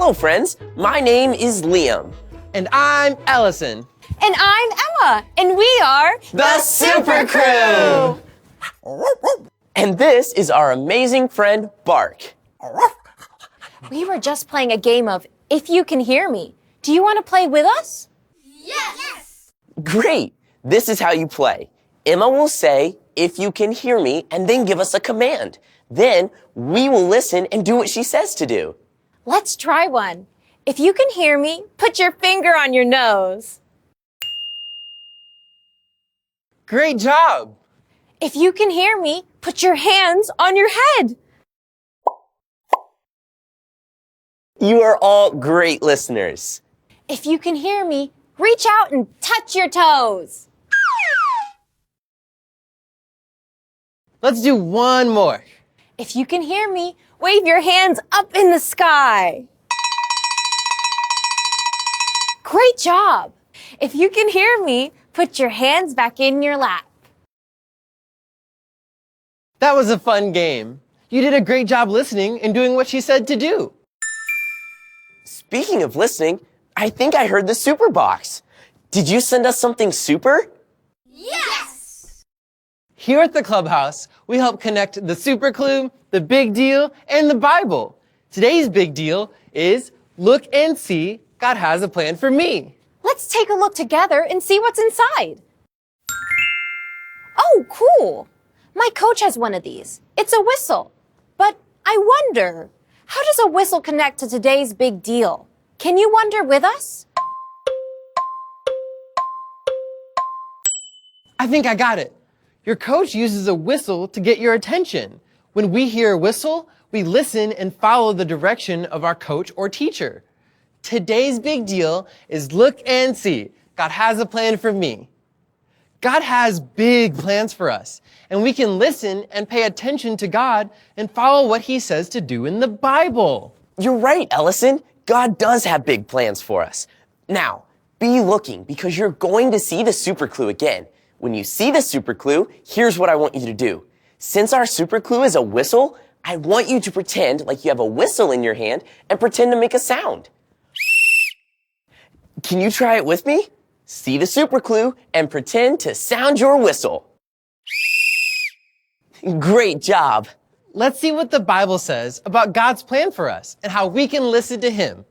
Hello, friends. My name is Liam. And I'm Ellison. And I'm Emma. And we are the Super Crew! And this is our amazing friend, Bark. We were just playing a game of If You Can Hear Me. Do you want to play with us? Yes! Great. This is how you play. Emma will say, "If you can hear me," and then give us a command. Then we will listen and do what she says to do. Let's try one. If you can hear me, put your finger on your nose. Great job! If you can hear me, put your hands on your head. You are all great listeners. If you can hear me, reach out and touch your toes. Let's do one more. If you can hear me, wave your hands up in the sky. Great job. If you can hear me, put your hands back in your lap. That was a fun game. You did a great job listening and doing what she said to do. Speaking of listening, I think I heard the super box. Did you send us something super? Yes! Here at the Clubhouse, we help connect the Super Clue, the Big Deal, and the Bible. Today's big deal is look and see, God has a plan for me. Let's take a look together and see what's inside. Oh, cool. My coach has one of these. It's a whistle. But I wonder, how does a whistle connect to today's big deal? Can you wonder with us? I think I got it. Your coach uses a whistle to get your attention. When we hear a whistle, we listen and follow the direction of our coach or teacher. Today's big deal is look and see. God has a plan for me. God has big plans for us, and we can listen and pay attention to God and follow what He says to do in the Bible. You're right, Ellison. God does have big plans for us. Now, be looking because you're going to see the super clue again. When you see the super clue, here's what I want you to do. Since our super clue is a whistle, I want you to pretend like you have a whistle in your hand and pretend to make a sound. Can you try it with me? See the super clue and pretend to sound your whistle. Great job. Let's see what the Bible says about God's plan for us and how we can listen to Him.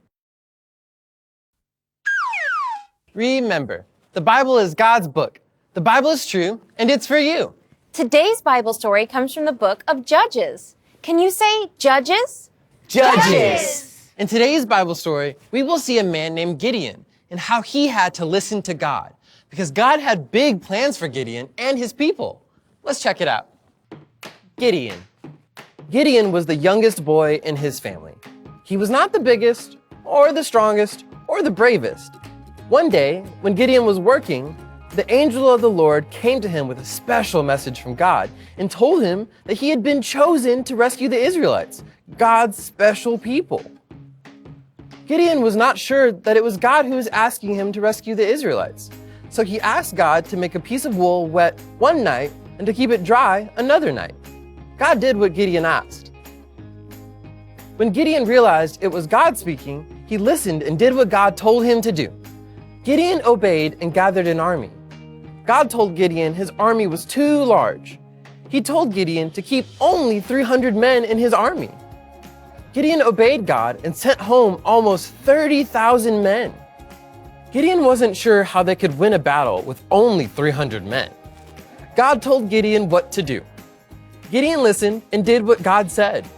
Remember, the Bible is God's book. The Bible is true, and it's for you. Today's Bible story comes from the book of Judges. Can you say Judges? Judges. In today's Bible story, we will see a man named Gideon and how he had to listen to God because God had big plans for Gideon and his people. Let's check it out. Gideon. Gideon was the youngest boy in his family. He was not the biggest or the strongest or the bravest. One day, when Gideon was working, the angel of the Lord came to him with a special message from God and told him that he had been chosen to rescue the Israelites, God's special people. Gideon was not sure that it was God who was asking him to rescue the Israelites. So he asked God to make a piece of wool wet one night and to keep it dry another night. God did what Gideon asked. When Gideon realized it was God speaking, he listened and did what God told him to do. Gideon obeyed and gathered an army. God told Gideon his army was too large. He told Gideon to keep only 300 men in his army. Gideon obeyed God and sent home almost 30,000 men. Gideon wasn't sure how they could win a battle with only 300 men. God told Gideon what to do. Gideon listened and did what God said.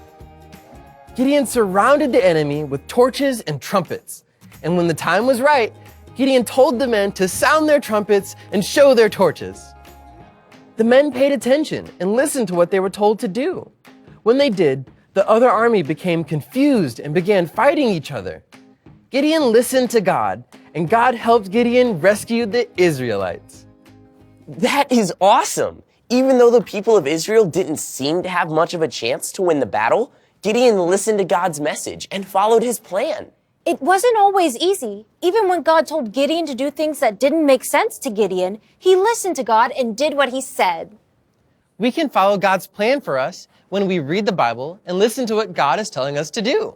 Gideon surrounded the enemy with torches and trumpets. And when the time was right, Gideon told the men to sound their trumpets and show their torches. The men paid attention and listened to what they were told to do. When they did, the other army became confused and began fighting each other. Gideon listened to God, and God helped Gideon rescue the Israelites. That is awesome. Even though the people of Israel didn't seem to have much of a chance to win the battle, Gideon listened to God's message and followed his plan. It wasn't always easy. Even when God told Gideon to do things that didn't make sense to Gideon, he listened to God and did what he said. We can follow God's plan for us when we read the Bible and listen to what God is telling us to do.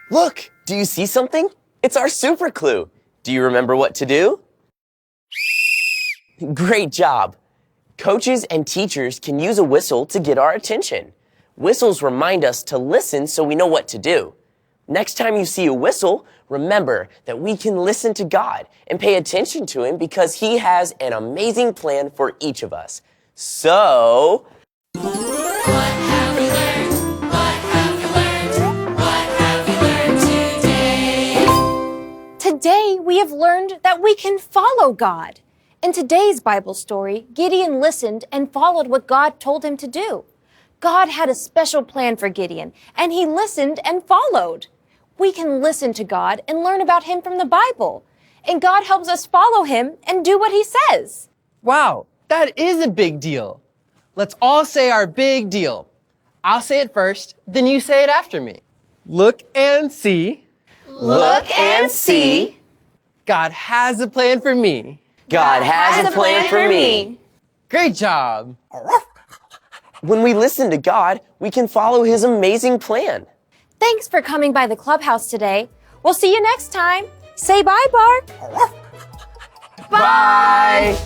Look, do you see something? It's our super clue. Do you remember what to do? Great job. Coaches and teachers can use a whistle to get our attention. Whistles remind us to listen so we know what to do. Next time you see a whistle, remember that we can listen to God and pay attention to Him because He has an amazing plan for each of us. So, Today, we have learned that we can follow God. In today's Bible story, Gideon listened and followed what God told him to do. God had a special plan for Gideon, and he listened and followed. We can listen to God and learn about Him from the Bible. And God helps us follow Him and do what He says. Wow, that is a big deal. Let's all say our big deal. I'll say it first, then you say it after me. Look and see. look and see. God has a plan for me. God has a plan for me. Great job. When we listen to God, we can follow His amazing plan. Thanks for coming by the clubhouse today. We'll see you next time. Say bye, Bark. Bye.